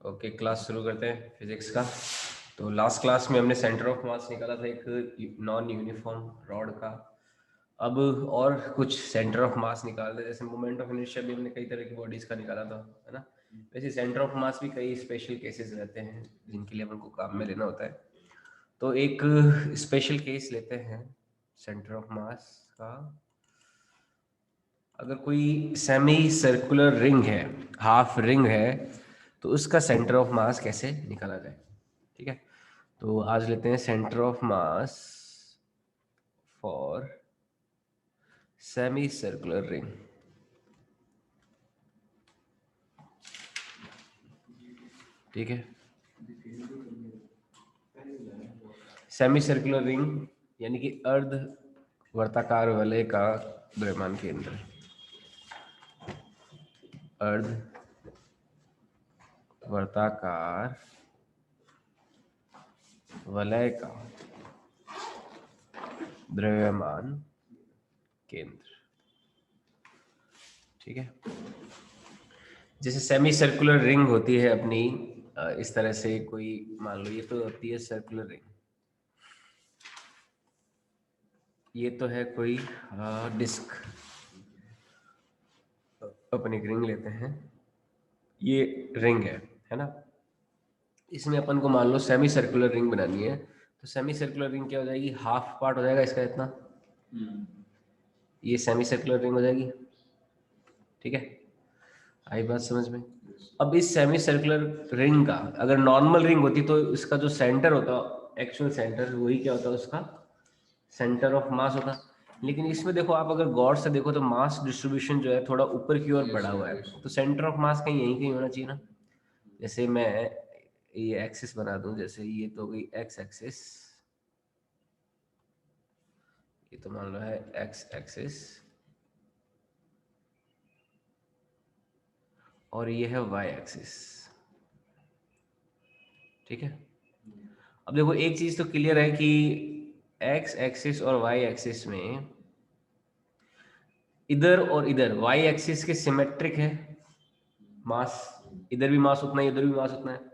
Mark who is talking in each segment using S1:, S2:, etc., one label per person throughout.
S1: Okay, class शुरू करते हैं फिजिक्स का। तो लास्ट क्लास में हमने सेंटर ऑफ मास निकाला था एक नॉन यूनिफॉर्म रॉड का। अब और कुछ सेंटर ऑफ मास निकाल रहे, जैसे मोमेंट ऑफ इनर्शिया भी हमने कई तरह की बॉडीज का निकाला था, है ना। वैसे सेंटर ऑफ मास भी कई स्पेशल केसेस रहते हैं जिनके लिए हमको काम में लेना होता है। तो एक स्पेशल केस लेते हैं सेंटर ऑफ मास का। अगर कोई सेमी सर्कुलर रिंग है, हाफ रिंग है, तो उसका सेंटर ऑफ मास कैसे निकाला जाए। ठीक है, तो आज लेते हैं centre of mass for semi circular ring. ठीक है, सेमी सर्कुलर रिंग यानी कि अर्ध वर्ताकार वलय का द्रव्यमान केंद्र, अर्ध वर्ताकार वलय का द्रव्यमान केंद्र। ठीक है, जैसे सेमी सर्कुलर रिंग होती है अपनी, इस तरह से कोई मान लो ये तो होती है सर्कुलर रिंग, ये तो है कोई डिस्क। अपन एक रिंग लेते हैं, ये रिंग है ना। इसमें अपन को मान लो सेमी सर्कुलर रिंग बनानी है, तो सेमी सर्कुलर रिंग क्या हो जाएगी, हाफ पार्ट हो जाएगा इसका इतना, ये सेमी सर्कुलर रिंग हो जाएगी। ठीक है, आई बात समझ में। अब इस सेमी सर्कुलर रिंग का अगर नॉर्मल रिंग होती तो इसका जो सेंटर होता, एक्चुअल सेंटर, वही क्या होता उसका सेंटर ऑफ मास होता। लेकिन इसमें देखो, आप अगर गौर से देखो तो मास डिस्ट्रीब्यूशन जो है थोड़ा ऊपर की ओर बढ़ा हुआ है, तो सेंटर ऑफ मास कहीं यहीं कहीं होना चाहिए ना। जैसे मैं ये एक्सिस बना दूं, जैसे ये तो गई एक्स एक्सिस, ये तो मान लो है एक्स एक्सिस, और ये है वाई एक्सिस। ठीक है, अब देखो एक चीज तो क्लियर है कि एक्स एक्सिस और वाई एक्सिस में इधर और इधर वाई एक्सिस के सिमेट्रिक है मास, इधर भी मास उतना है, इधर भी मास उतना है।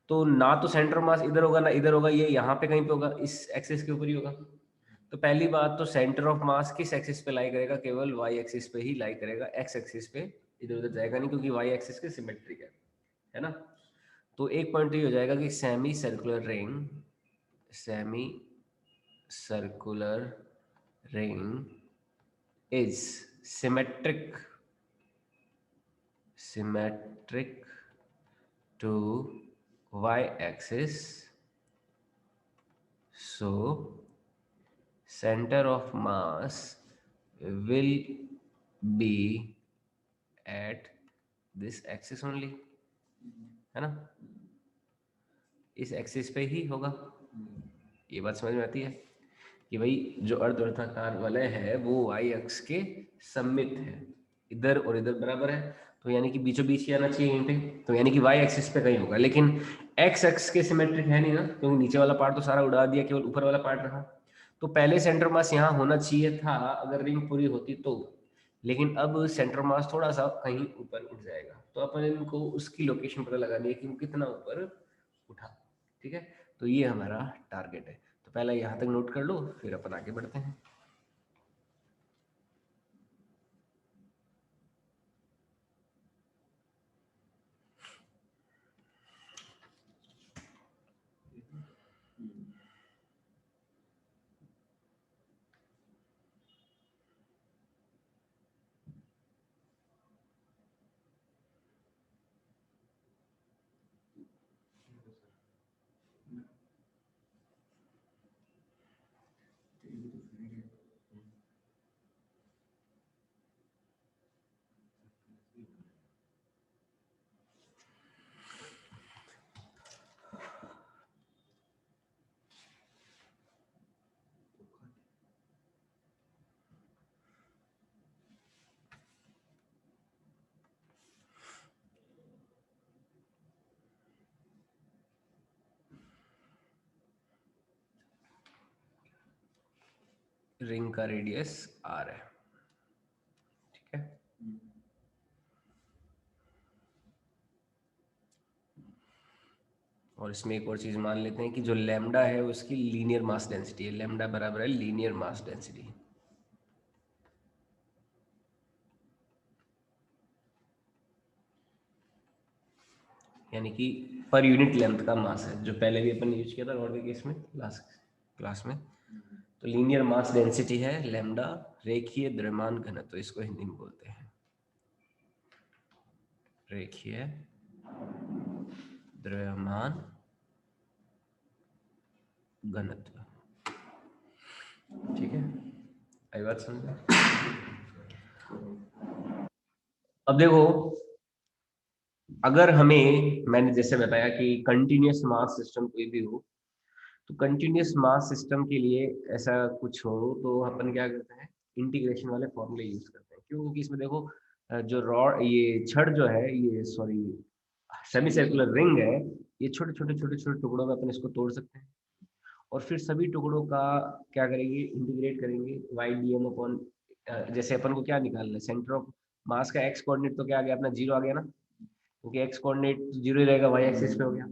S1: तो ना तो सेंटर मास इधर होगा ना इधर होगा, ये यहाँ पे कहीं पे होगा, इस एक्सिस के ऊपर ही होगा। तो पहली बात तो सेंटर ऑफ मास किस एक्सिस पे लाई करेगा, केवल वाई एक्सिस पे ही लाई करेगा, एक्स एक्सिस पे इधर उधर जाएगा नहीं, क्योंकि वाई एक्सिस के सिमेट्रिक है ना। तो एक पॉइंट ये हो जाएगा कि semi circular ring, semi circular ring is symmetric, symmetric to y-axis, so center of mass will be at this axis only, है ना, इस एक्सिस पे ही होगा। ये बात समझ में आती है कि भाई जो अर्धवर्ताकार वलय है वो वाई अक्ष के सममित है, इधर और इधर बराबर है, तो यानी कि बीचों बीच ही आना चाहिए यहीं पे, तो यानी कि वाई एक्सिस पे कहीं होगा। लेकिन एक्स अक्ष के सिमेट्रिक है नहीं ना, क्योंकि नीचे वाला पार्ट तो सारा उड़ा दिया, केवल ऊपर वाला पार्ट रहा। तो पहले सेंटर मास यहाँ होना चाहिए था अगर रिंग पूरी होती तो, लेकिन अब सेंटर मास थोड़ा सा कहीं ऊपर उठ जाएगा, तो अपन इनको उसकी लोकेशन पता लगानी है कि वो कितना ऊपर उठा। ठीक है, तो ये हमारा टारगेट है। तो पहले यहाँ तक नोट कर लो, फिर अपन आगे बढ़ते हैं। रिंग का रेडियस आर है। ठीक है, और इसमें एक और चीज मान लेते हैं कि जो लैम्डा है उसकी लीनियर मास डेंसिटी है, लैम्डा बराबर है लीनियर मास डेंसिटी, यानी कि पर यूनिट लेंथ का मास है, जो पहले भी अपन ने यूज किया था रॉड के केस में लास्ट क्लास में। तो लीनियर मास डेंसिटी है लैम्डा, रेखीय द्रव्यमान घनत्व, इसको हिंदी में बोलते हैं रेखीय द्रव्यमान घनत्व। ठीक है, आई बात समझ। अब देखो, अगर हमें, मैंने जैसे बताया कि कंटिन्यूअस मास सिस्टम कोई भी हो, तो कंटिन्यूअस मास सिस्टम के लिए ऐसा कुछ हो तो अपन क्या करते हैं, इंटीग्रेशन वाले फॉर्मूले यूज करते हैं। क्यों? क्योंकि इसमें देखो जो रॉड, ये छड़ जो है, ये सॉरी सेमी सर्कुलर रिंग है, ये छोटे छोटे छोटे छोटे टुकड़ों में अपन इसको तोड़ सकते हैं, और फिर सभी टुकड़ों का क्या करेंगे, इंटीग्रेट करेंगे वाई डी एम अपॉन, जैसे अपन को क्या निकालना है, सेंटर ऑफ मास का एक्स कोऑर्डिनेट तो क्या आ गया अपना, जीरो आ गया ना, क्योंकि एक्स कोऑर्डिनेट जीरो ही रहेगा, वाई एक्सिस पे हो गया।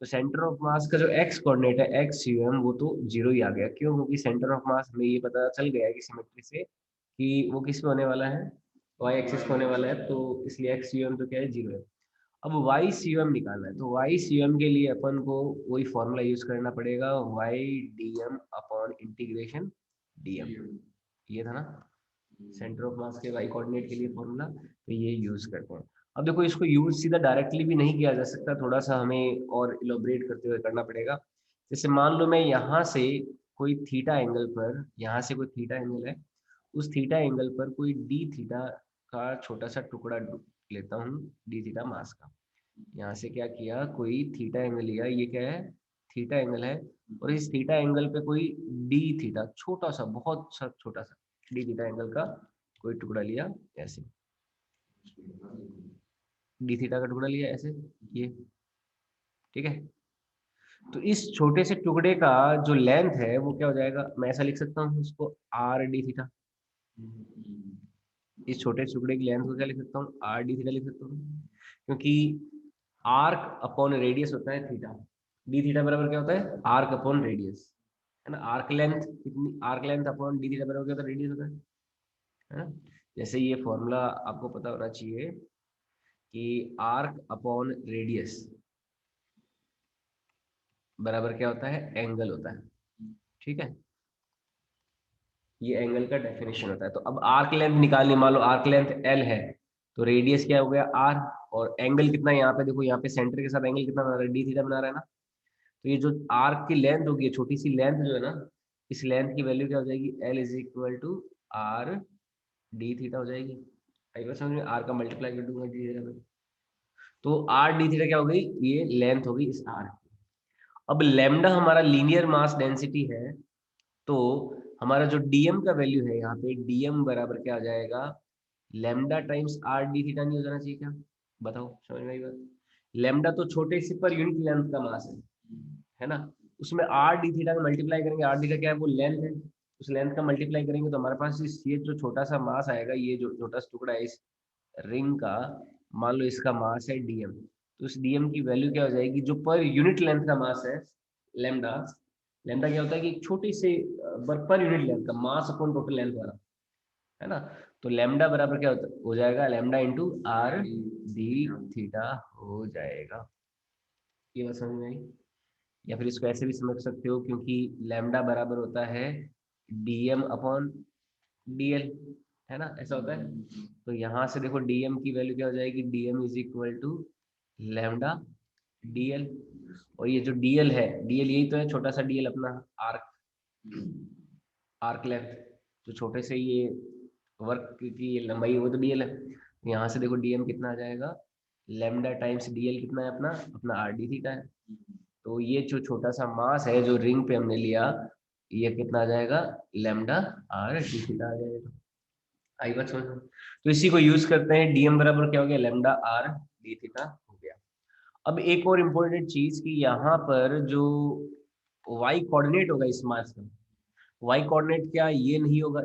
S1: तो सेंटर ऑफ मास का जो एक्स कोऑर्डिनेट है एक्स यू एम, वो तो जीरो ही आ गया। क्यों? क्योंकि सेंटर ऑफ मास हमें ये पता चल गया है कि सिमेट्री से कि वो किस पे होने वाला है, वाई एक्सिस पे होने वाला है, तो इसलिए एक्स यू एम तो क्या है, जीरो है। अब वाई सी यू एम निकालना है, तो वाई सी यू एम के लिए अपन को वही फॉर्मूला यूज करना पड़ेगा, y d m upon integration d m, ये था ना सेंटर ऑफ मास के वाई कोऑर्डिनेट के लिए फॉर्मूला, तो ये यूज करते हैं। अब देखो, इसको यूज सीधा डायरेक्टली भी नहीं किया जा सकता, थोड़ा सा हमें और इलोबरेट करते हुए करना पड़ेगा। जैसे मान लो मैं यहाँ से कोई थीटा एंगल पर, यहाँ से कोई थीटा एंगल है, उस थीटा एंगल पर कोई डी थीटा का छोटा सा टुकड़ा लेता हूँ, डी थीटा मास का। यहाँ से क्या किया, कोई थीटा एंगल लिया, ये क्या है, थीटा एंगल है, और इस थीटा एंगल पे कोई डी थीटा, छोटा सा, बहुत सा छोटा सा डी थीटा एंगल का कोई टुकड़ा लिया, ऐसे डी थीटा का टुकड़ा लिया ऐसे, ये ठीक है। तो इस छोटे से टुकड़े का जो लेंथ है वो क्या हो जाएगा, मैं ऐसा लिख सकता हूँ इसको, आर डी थीटा। इस छोटे से टुकड़े की लेंथ को क्या लिख सकता हूँ, आर डी थीटा लिख सकता हूँ, क्योंकि आर्क अपॉन रेडियस होता है थीटा, डी थीटा बराबर क्या होता है, आर्क अपॉन रेडियस, है ना। आर्क लेंथ कितनी, arc length upon D theta बराबर क्या होता है, रेडियस होता है ना। जैसे ये फॉर्मूला आपको पता होना चाहिए कि आर्क अपॉन रेडियस बराबर क्या होता है, एंगल होता है, ठीक है। ये एंगल का डेफिनेशन होता है। तो अब आर्क लेंथ निकालनी, मान लो आर्क लेंथ एल है, तो रेडियस क्या हो गया, आर, और एंगल कितना है, यहाँ पे देखो, यहाँ पे सेंटर के साथ एंगल कितना बना रहा है, डी थीटा बना रहा है ना। तो ये जो आर्क की लेंथ होगी, छोटी सी लेंथ जो है ना, इस लेंथ की वैल्यू क्या हो जाएगी, l is equal to r d theta हो जाएगी। आई बात समझ में, आर का मल्टीप्लाई कर दूंगा डी थीटा में, तो आर डी थीटा क्या हो गई, ये लेंथ होगी इस आर की। अब लेमडा हमारा लीनियर मास डेंसिटी है, तो हमारा जो डीएम का वैल्यू है यहाँ पे, डीएम बराबर क्या आ जाएगा, lambda times are d theta, नहीं हो जाना चाहिए क्या, बताओ, समझ में आई बात। लेमडा तो छोटे से पर यूनिट लेंथ का मास है ना, उसमें आर डी थीटा का मल्टीप्लाई करेंगे, आर डी थीटा क्या है, वो लेंथ है, उस लेंथ का मल्टीप्लाई करेंगे तो हमारे पास इस, ये जो छोटा सा मास आएगा, ये जो छोटा सा टुकड़ा है इस रिंग का, मान लो इसका मास है डीएम, तो इस डीएम की वैल्यू क्या हो जाएगी, जो पर यूनिट लेंथ का मास है लेमडा, लेमडा क्या होता है कि छोटी से पर यूनिट लेंथ का मास अपॉन टोटल लेंथ वाला, है ना। तो लेमडा बराबर क्या होता हो जाएगा, lambda into are d theta हो जाएगा। ये बात समझ में आई। या फिर इसको ऐसे भी समझ सकते हो, क्योंकि लेमडा बराबर होता है डीएम अपॉन डीएल, है ना, ऐसा होता है। तो यहाँ से देखो डीएम की वैल्यू क्या हो जाएगी, dm is equal to lambda dl, और ये जो डीएल है, डीएल यही तो है, छोटा सा डीएल अपना आर्क, आर्क लेंथ, जो छोटे से ये वर्क की लंबाई है वो तो डीएल है। यहाँ से देखो डीएम कितना आ जाएगा, लेमडा टाइम्स डीएल कितना है अपना, अपना आर डी थीटा है। तो ये जो छोटा सा मास है जो रिंग पे हमने लिया, ये कितना आ जाएगा, लेमडा आर डी थीटा आ जाएगा। आई बात समझ में? तो इसी को यूज करते हैं, डीएम बराबर क्या हो गया, लेमडा आर डी थीटा हो गया। अब एक और इम्पोर्टेंट चीज कि यहाँ पर जो वाई कोऑर्डिनेट होगा इस मास का, वाई कोऑर्डिनेट क्या ये नहीं होगा,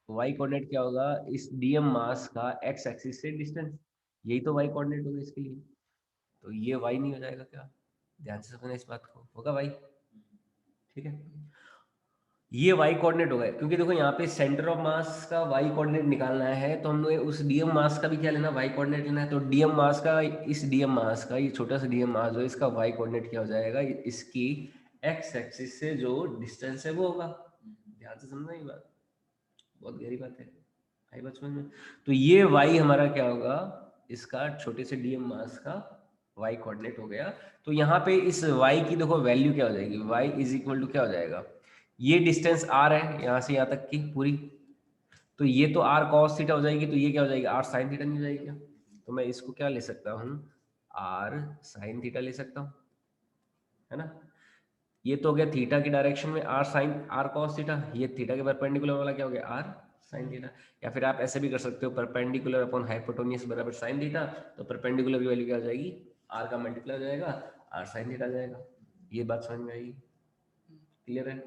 S1: वाई कोऑर्डिनेट क्या होगा, इस डीएम मास का एक्स एक्सिस से डिस्टेंस, यही तो वाई कोऑर्डिनेट होगा इसके लिए, तो ये वाई नहीं हो जाएगा क्या, ध्यान से समझना इस बात को, होगा भाई? ठीक है, ये वाई कोऑर्डिनेट होगा, क्योंकि देखो यहाँ पे सेंटर ऑफ मास का वाई कोऑर्डिनेट निकालना है, तो हमें उस डीएम मास का भी क्या लेना, वाई कोऑर्डिनेट लेना है। तो डीएम मास का, इस डीएम मास का, ये छोटा सा डीएम मास जो है, इसका वाई कोऑर्डिनेट क्या हो जाएगा, इसकी एक्स एक्सिस से जो डिस्टेंस है वो होगा। ध्यान से समझना ये बात, बहुत गहरी बात है, आई बात समझ में? तो ये वाई हमारा क्या होगा, इसका छोटे से डीएम मास का वाई कोऑर्डिनेट हो गया। तो यहाँ पे इस वाई की देखो वैल्यू क्या हो जाएगी, वाई इज इक्वल टू क्या हो जाएगा, ये डिस्टेंस आर है यहाँ से यहाँ तक की पूरी, तो ये तो आर कॉस थीटा हो जाएगी, तो ये क्या हो जाएगी, आर साइन थीटा नहीं हो जाएगी क्या? तो मैं इसको क्या ले सकता हूँ, आर साइन थीटा ले सकता हूँ, है ना? ये तो हो गया थीटा की डायरेक्शन में r sine r cos theta, ये थीटा के परपेंडिकुलर वाला क्या हो गया, आर साइन थीटा। या फिर आप ऐसे भी कर सकते हो, परपेंडिकुलर अपॉन हाइपोटेन्यूज बराबर साइन थीटा, तो परपेंडिकुलर की वैल्यू क्या हो जाएगी, आर का मल्टीप्लाई हो जाएगा, आर साइन थीटा जाएगा। ये बात समझ में आएगी, क्लियर है?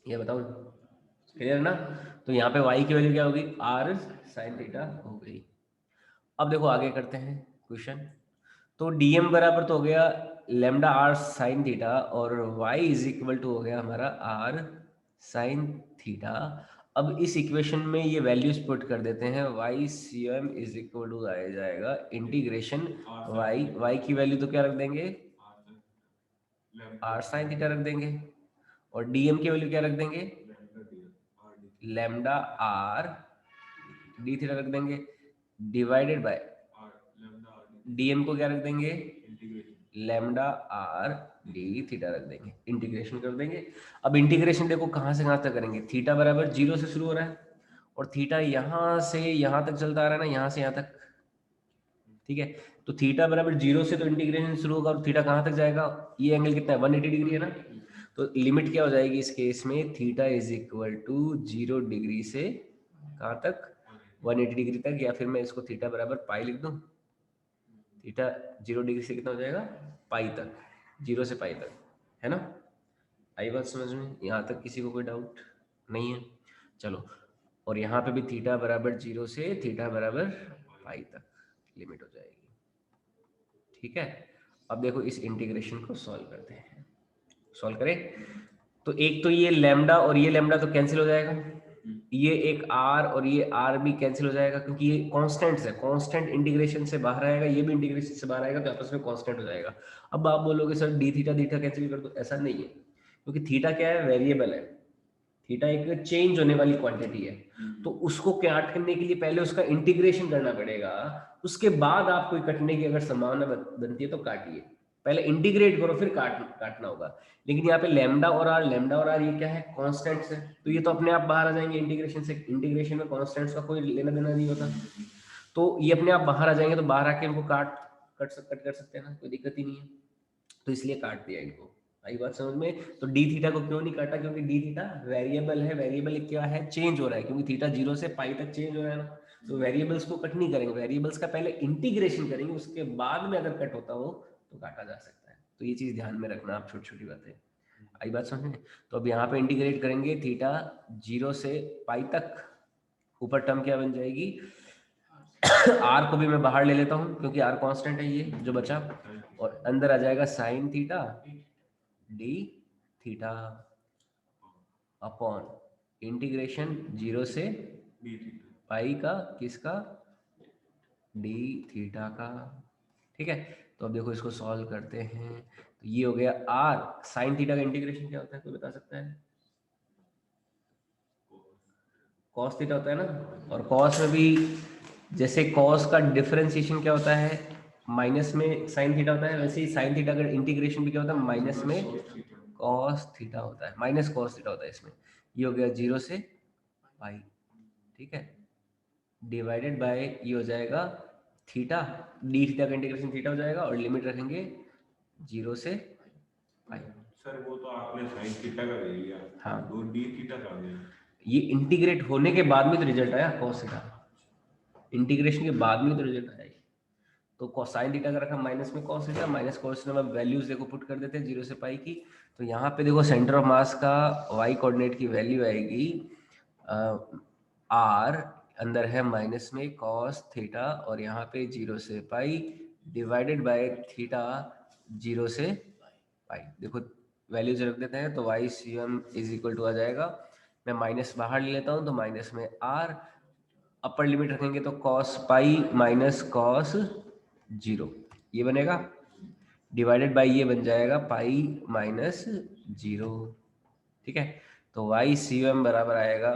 S1: ये बताओ, क्लियर ना? तो यहाँ पे y की वैल्यू क्या होगी, r sin थीटा हो गई। अब देखो आगे करते हैं क्वेश्चन। तो dm बराबर तो हो गया लेमडा r sin थीटा, और y इज इक्वल टू हो गया हमारा r sin थीटा। अब इस इक्वेशन में ये वैल्यूज पुट कर देते हैं, y cm is equal to आ जाएगा इंटीग्रेशन y की वैल्यू तो क्या रख देंगे, r sin थीटा रख देंगे, और dm की वैल्यू क्या रख देंगे, लेमडा आर डी थीटा रख देंगे, डिवाइडेड बाय डीएम को क्या रख देंगे, लेमडा आर डी थीटा रख देंगे, इंटीग्रेशन कर देंगे। अब इंटीग्रेशन देखो कहाँ से कहाँ तक करेंगे, थीटा बराबर 0 से शुरू हो रहा है, और थीटा यहाँ से यहाँ तक चलता आ रहा है ना, यहाँ से यहाँ तक, ठीक है? तो थीटा बराबर 0 से तो इंटीग्रेशन शुरू होगा, और थीटा कहाँ तक जाएगा, ये एंगल कितना है, 180 डिग्री है ना, तो लिमिट क्या हो जाएगी इस केस में, theta is equal to 0 degree से कहाँ तक, 180 डिग्री तक, या फिर मैं इसको थीटा बराबर पाई लिख दूं, थीटा 0 डिग्री से कितना हो जाएगा, पाई तक, 0 से पाई तक, है ना? आई बात समझ में, यहाँ तक किसी को कोई डाउट नहीं है? चलो, और यहाँ पे भी थीटा बराबर 0 से थीटा बराबर पाई तक लिमिट हो जाएगी, ठीक है? अब देखो इस इंटीग्रेशन को सॉल्व करते हैं, सॉल्व करें। तो एक तो ये लैम्डा और ये लैम्डा तो कैंसिल हो जाएगा, ये एक आर और ये आर भी कैंसिल हो जाएगा, क्योंकि ये कांस्टेंट्स है, कांस्टेंट इंटीग्रेशन से बाहर आएगा, ये भी इंटीग्रेशन से बाहर आएगा, तो आपस में कांस्टेंट हो जाएगा। अब आप बोलोगे sir D theta theta cancel कर दो, ऐसा नहीं है, क्योंकि थीटा क्या है, वेरिएबल है, थीटा एक चेंज होने वाली क्वांटिटी है, तो उसको काट करने के लिए पहले उसका इंटीग्रेशन करना पड़ेगा, उसके बाद आप कोई कटने की अगर संभावना बनती है तो काटिए, पहले इंटीग्रेट करो फिर काटना होगा। लेकिन यहाँ पे लेमडा और आर ये क्या है, कांस्टेंट्स है, तो ये तो अपने आप बाहर आ जाएंगे इंटीग्रेशन से, इंटीग्रेशन में कांस्टेंट्स का कोई लेना देना नहीं होता, तो ये अपने आप बाहर आ जाएंगे, तो बाहर आके इनको कट कर सकते हैं ना, कोई दिक्कत ही नहीं है, तो इसलिए काट दिया इनको। आई बात समझ में? तो डी थीटा को क्यों नहीं काटा, क्योंकि डी थीटा वेरिएबल है, वेरिएबल क्या है, चेंज हो रहा है, क्योंकि थीटा 0 से पाई तक चेंज हो रहा है ना, तो वेरिएबल्स को कट नहीं करेंगे, वेरिएबल्स का पहले इंटीग्रेशन करेंगे, उसके बाद में अगर कट होता हो तो काटा जा सकता है, तो ये चीज ध्यान में रखना आप, छोटी छोटी बातें, आई बात समझ में? तो अब यहाँ पे इंटीग्रेट करेंगे थीटा 0 से पाई तक, ऊपर टर्म क्या बन जाएगी, आर को भी मैं बाहर ले लेता हूँ क्योंकि आर कांस्टेंट है ये जो बचा, और अंदर आ जाएगा sine theta D theta upon integration 0 से पाई का, किसका, डी थीटा का, ठीक है? तो अब देखो इसको सॉल्व करते हैं, तो ये हो गया आर साइन थीटा का इंटीग्रेशन क्या होता है, कोई बता सकता है? कॉस थीटा होता है ना, और कॉस में भी जैसे कॉस का डिफरेंशिएशन क्या होता है, माइनस में साइन थीटा होता है, वैसे ही साइन थीटा का इंटीग्रेशन भी क्या होता है, माइनस में कॉस थीटा होता है, माइनस कॉस थीटा होता है इसमें। ये हो गया 0 से पाई, ठीक है, डिवाइडेड बाय ये हो जाएगा थीटा, डी थीटा का इंटीग्रेशन थीटा हो जाएगा, और लिमिट रखेंगे 0 से पाई।
S2: सर वो तो आपने साइन थीटा का ले लिया,
S1: हाँ,
S2: वो डी थीटा का ले,
S1: ये इंटीग्रेट होने के बाद में तो रिजल्ट आया कॉस थीटा, इंटीग्रेशन के बाद में तो रिजल्ट आया, तो कोसाइन थीटा का रखा माइनस में cos theta, minus cos theta में वैल्यूज देखो पुट कर देते हैं 0 से पाई की, तो यहाँ पे देखो सेंटर ऑफ मास का वाई कोऑर्डिनेट की वैल्यू आएगी आर, अंदर है माइनस में कॉस थीटा, और यहाँ पे 0 से पाई डिवाइडेड बाय थीटा 0 से पाई। देखो वैल्यूज रख देते हैं तो Y C M is equal to आ जाएगा, मैं माइनस बाहर ले लेता हूँ तो माइनस में आर, अपर लिमिट रखेंगे तो कॉस पाई माइनस कॉस 0 ये बनेगा, डिवाइडेड बाय ये बन जाएगा पाई माइनस 0। ठीक है, तो वाई सी एम बराबर आएगा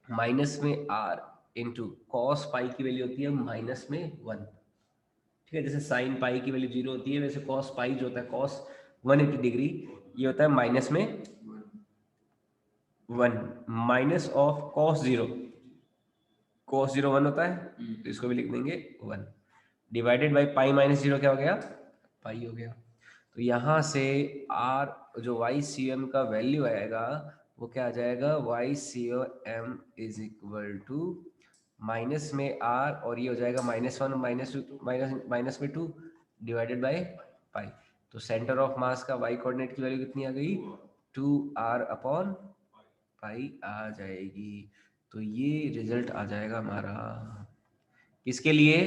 S1: माइनस में आर इंटू कॉस पाई की वैल्यू होती है माइनस में 1। ठीक है, जैसे साइन पाई की वैल्यू 0 होती है, वैसे कॉस पाई जो होता है कॉस 180 डिग्री ये होता है माइनस में 1 माइनस ऑफ कॉस 0, कॉस 0 1 होता है तो इसको भी लिख देंगे 1, डिवाइडेड बाई पाई माइनस 0 क्या हो गया, पाई हो गया। तो यहाँ से आर जो वाई सी एम का वैल्यू आएगा वो क्या आ जाएगा, Y C M is equal to minus में आर और ये हो जाएगा -1 माइनस में 2 डिवाइडेड बाय पाई। तो सेंटर ऑफ मास का वाई कोऑर्डिनेट की वैल्यू कितनी आ गई, 2r अपॉन पाई आ जाएगी। तो ये रिजल्ट आ जाएगा हमारा किसके लिए,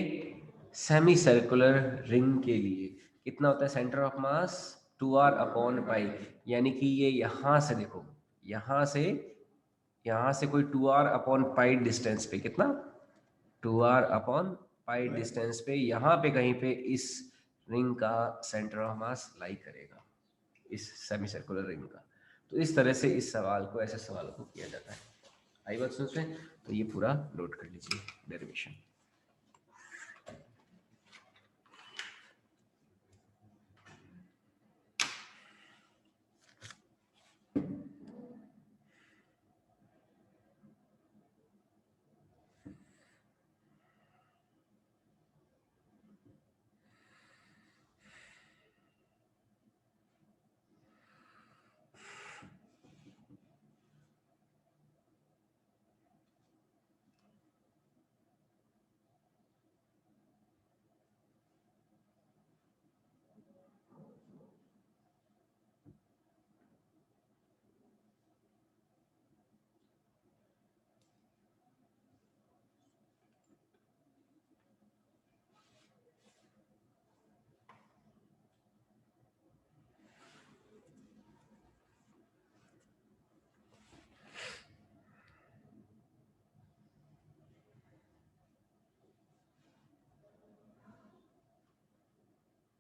S1: सेमी सर्कुलर रिंग के लिए। कितना होता है centre of mass, 2r upon pi, यानी कि ये यहाँ से देखो, यहाँ से कोई 2r अपॉन पाई डिस्टेंस पे, कितना 2r अपॉन पाई डिस्टेंस पे, यहाँ पे कहीं पे इस रिंग का सेंटर ऑफ मास लाई करेगा, इस सेमी सर्कुलर रिंग का। तो इस तरह से इस सवाल को, ऐसे सवाल को किया जाता है। आई बात समझ में, तो ये पूरा नोट कर लीजिए डेरिवेशन।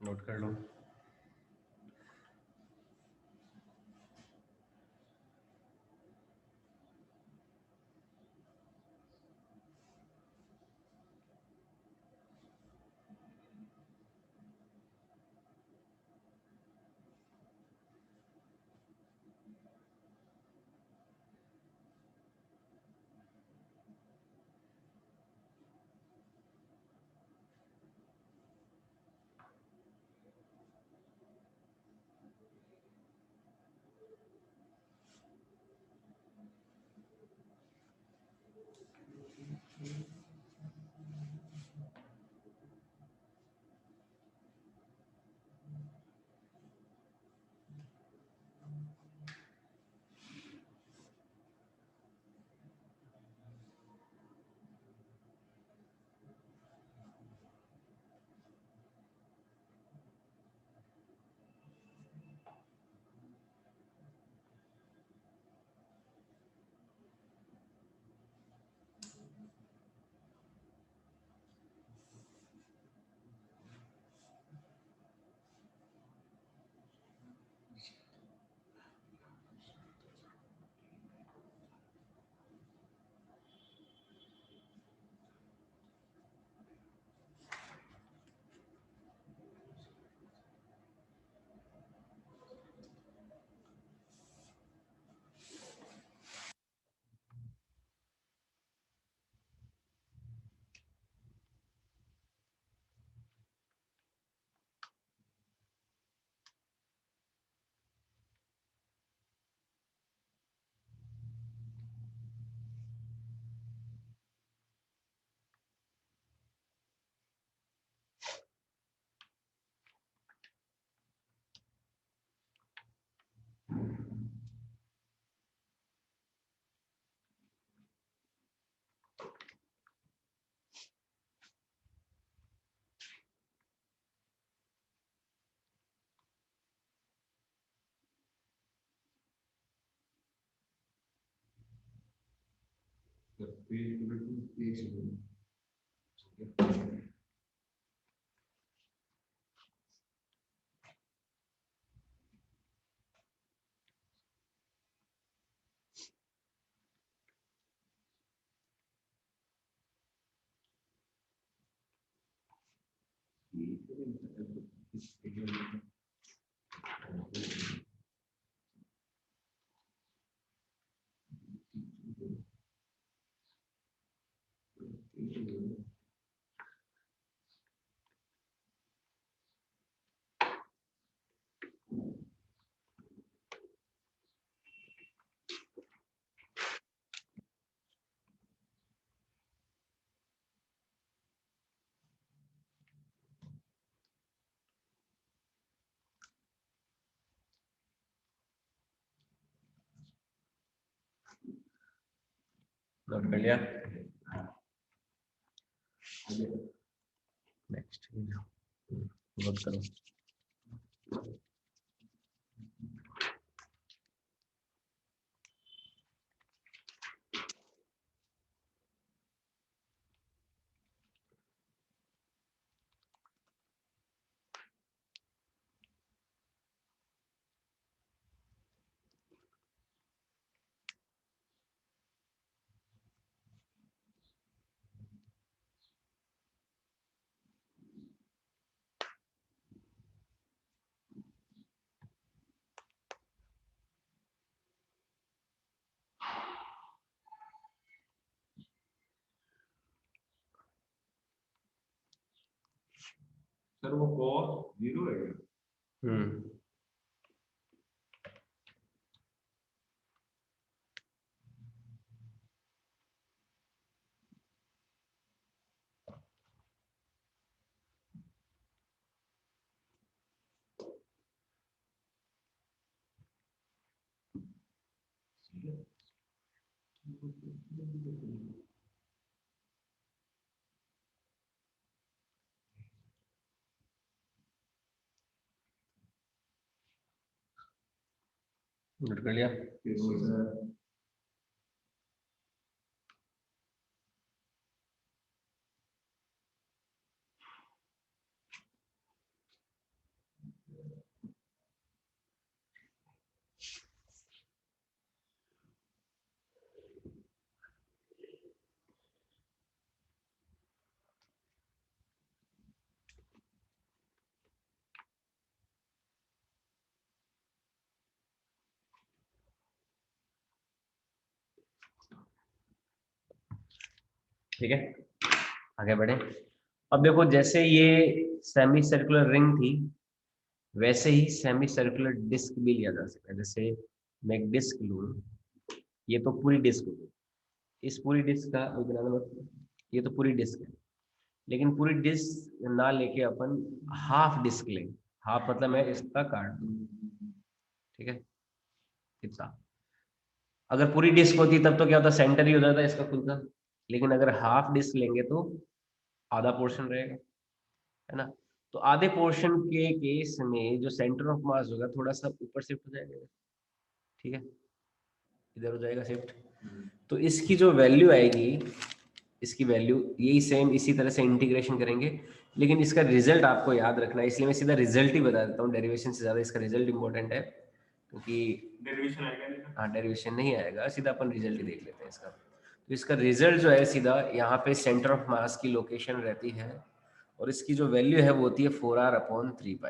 S1: नोट कर लो। नोट कर लिया। नेक्स्ट नोट करो।
S2: सर वो कॉस 0 है क्या?
S1: नोट कर लिया। ठीक है, आगे बढ़े। अब देखो, जैसे ये सेमी सर्कुलर रिंग थी, वैसे ही सेमी सर्कुलर डिस्क भी लिया जा सकता है। जैसे मैं एक डिस्क लूँ, ये तो पूरी डिस्क होगी, इस पूरी डिस्क का ये तो पूरी डिस्क है, लेकिन पूरी डिस्क ना लेके अपन हाफ डिस्क लें। हाफ मतलब मैं इसका काट दूं, ठीक है, इतना। अगर पूरी डिस्क होती तब तो क्या होता, सेंटर ही हो जाता इसका खुद का, लेकिन अगर हाफ डिस्क लेंगे तो आधा पोर्शन रहेगा, है ना। तो आधे पोर्शन के केस में जो सेंटर ऑफ मास होगा थोड़ा सा ऊपर शिफ्ट हो जाएगा, ठीक है, इधर हो जाएगा शिफ्ट। तो इसकी जो वैल्यू आएगी, इसकी वैल्यू यही सेम इसी तरह से इंटीग्रेशन करेंगे, लेकिन इसका रिजल्ट आपको याद रखना है, इसलिए मैं सीधा रिजल्ट ही बता देता हूँ, डेरिवेशन से ज्यादा इसका रिजल्ट इंपॉर्टेंट है, क्योंकि
S2: डेरिवेशन आएगा नहीं?
S1: हाँ, डेरिवेशन नहीं आएगा, सीधा अपन रिजल्ट ही देख लेते हैं इसका। तो इसका रिजल्ट जो है सीधा यहाँ पे सेंटर ऑफ मास की लोकेशन रहती है, और इसकी जो वैल्यू है वो होती है 4r/3π।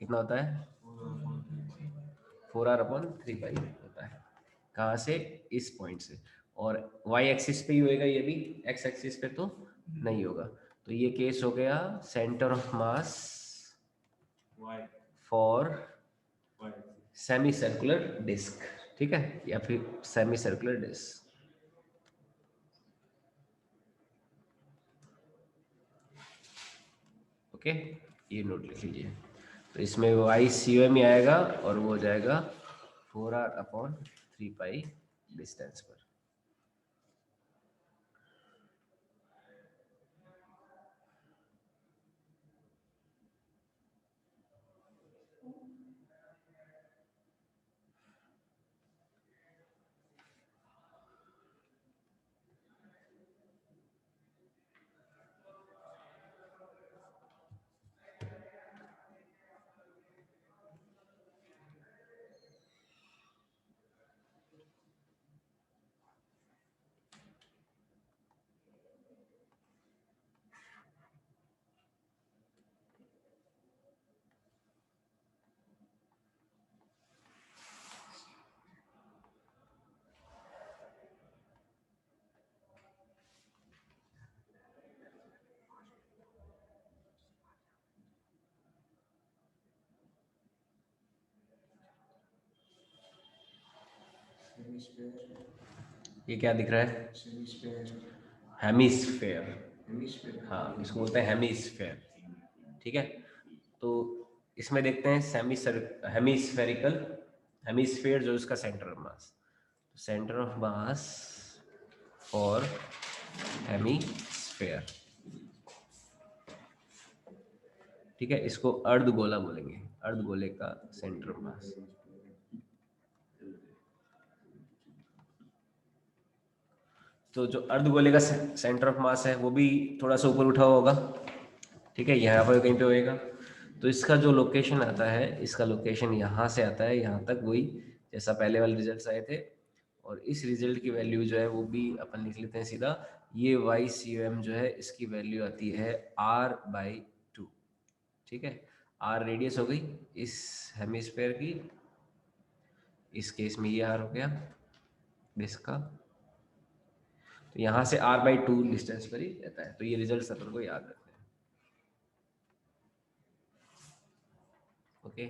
S1: कितना होता है? 4r/3π होता है। कहाँ से? इस पॉइंट से। और y एक्सिस पे ही होएगा ये भी, x एक्सिस पे तो नहीं होगा। तो ये केस हो गया centre of mass
S2: Y
S1: for
S2: Y
S1: semi circular disc, ठीक है, या फिर सेमी सर्कुलर डिस्क। ओके, ये नोट लिख लीजिए। तो इसमें वो आई सी ओ में आएगा और वो हो जाएगा 4r/3π डिस्टेंस पर। ये क्या दिख रहा है? हेमिस्फेयर। हाँ, इसको बोलते हैं हेमिस्फेयर। ठीक है, तो इसमें देखते हैं हेमिस्फेरिकल हेमिस्फेयर जो इसका centre of mass, centre of mass for hemisphere. ठीक है, इसको अर्धगोला बोलेंगे, अर्धगोले का सेंटर ऑफ मास। तो जो अर्धगोले का सेंटर ऑफ मास है वो भी थोड़ा सा ऊपर उठा हुआ होगा। ठीक है, यहाँ पर कहीं पे होएगा। तो इसका जो लोकेशन आता है, इसका लोकेशन यहाँ से आता है यहाँ तक, वही जैसा पहले वाले रिजल्ट्स आए थे। और इस रिजल्ट की वैल्यू जो है वो भी अपन लिख लेते हैं सीधा। ये YCM जो है इसकी वैल्यू आती है R/2। ठीक है, R रेडियस हो गई इस हेमिस्फेयर की, इस केस में ये R हो गया इसका। तो यहाँ से R/2 डिस्टेंस पर ही रहता है। तो ये रिजल्ट अपन को याद रखना है। ओके,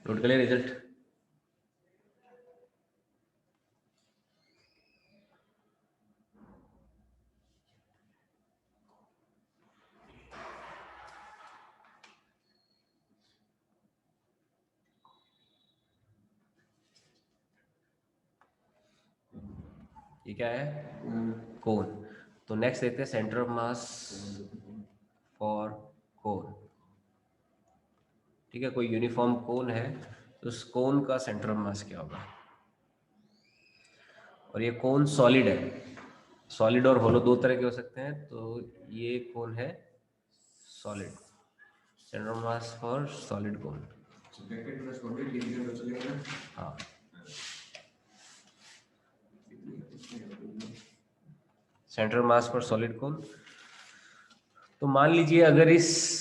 S1: नोट कर लिया रिजल्ट। ये क्या है? कोन। तो नेक्स्ट देखते हैं सेंटर ऑफ मास फॉर कोन। ठीक है, कोई यूनिफॉर्म कोन है तो उस कोन का सेंटर ऑफ मास क्या होगा? और ये कोन सॉलिड है, सॉलिड और होलो दो तरह के हो सकते हैं। तो ये कोन है solid, centre of mass for solid cone. हाँ, centre mass for solid cone. तो मान लीजिए अगर इस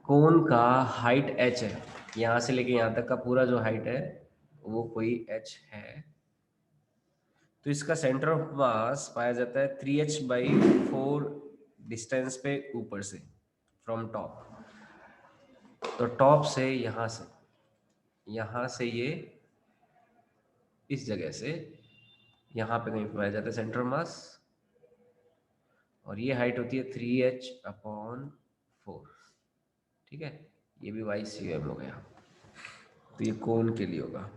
S1: कोन का हाइट h है, यहाँ से लेके यहाँ तक का पूरा जो हाइट है वो कोई h है, तो इसका सेंटर ऑफ मास पाया जाता है 3h/4 डिस्टेंस पे ऊपर से, फ्रॉम टॉप। तो टॉप से यहाँ से ये इस जगह से यहाँ पे कहीं पाया जाता है सेंटर ऑफ मास। और ये हाइट होती है 3h/4। ठीक है, ये भी YCM हो गया। तो ये कोन के लिए होगा।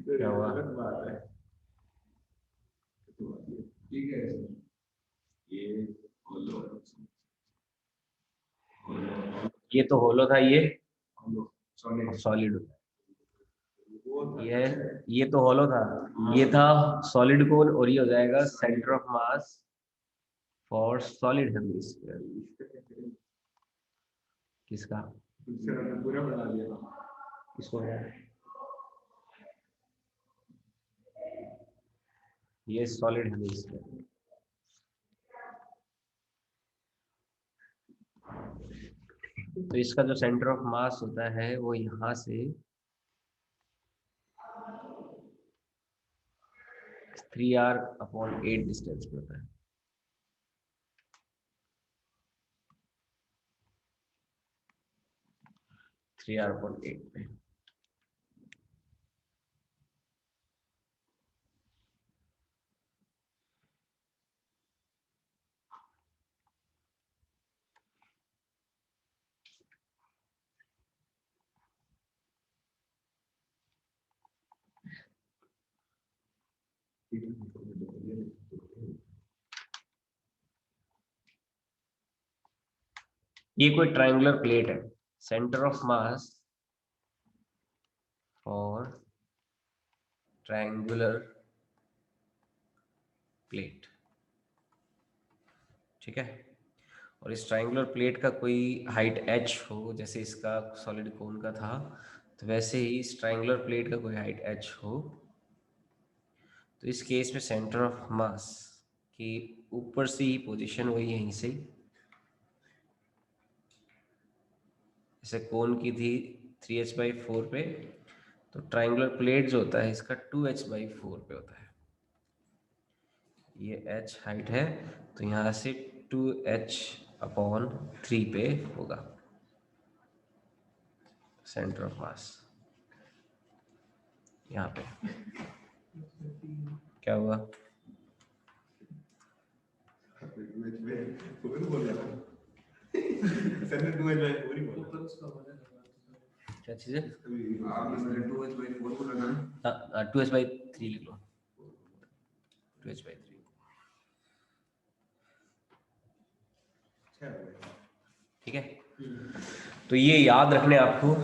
S1: क्या हुआ?
S2: ठीक है,
S1: ये तो होलो था, ये
S2: सॉलिड
S1: सॉलिड होता है। ये तो होलो था, ये था सॉलिड कोन। और ये हो जाएगा centre of mass for solid hemisphere. किसका?
S2: पूरा बना दिया।
S1: किसको है? ये सॉलिड हेमिस्फीयर। तो इसका जो सेंटर ऑफ मास होता है वो यहाँ से 3r/8 डिस्टेंस पे होता है। 3r/8 पे। ये कोई ट्रायंगुलर प्लेट है, centre of mass for triangular plate, ठीक है। और इस ट्राइंगुलर प्लेट का कोई हाइट h हो, जैसे इसका सॉलिड कोन का था, तो वैसे ही इस ट्राइंगुलर प्लेट का कोई हाइट h हो, तो इस केस में सेंटर ऑफ मास की ऊपर से ही पोजीशन वही यहीं से, जैसे कोन की थी 3h/4 पे, तो ट्राइंगुलर प्लेट जो होता है इसका 2h/4 पे होता है। ये h हाइट है, तो यहाँ से 2h/3 पे होगा सेंटर ऑफ मास। यहाँ पे क्या हुआ? क्या चीज़ है?
S2: आपने 2h/4 बोला था ना?
S1: 2h/3 लिख लो, 2h/3। ठीक है, तो ये याद रखने आपको,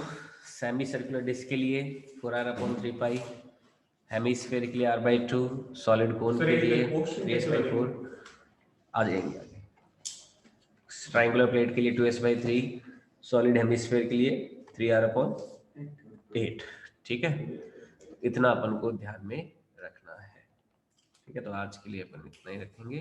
S1: सेमी सर्कुलर डिस्क के लिए 4r/3 पाई, हेमिस्फेयर के लिए r/2, सॉलिड कोन के लिए 3h/4 आ जाएंगे आगे, ट्राइंगुलर प्लेट के लिए 2h/3, सॉलिड हेमिस्फेयर के लिए 3r/8। ठीक है, इतना अपन को ध्यान में रखना है। ठीक है, तो आज के लिए अपन इतना ही रखेंगे।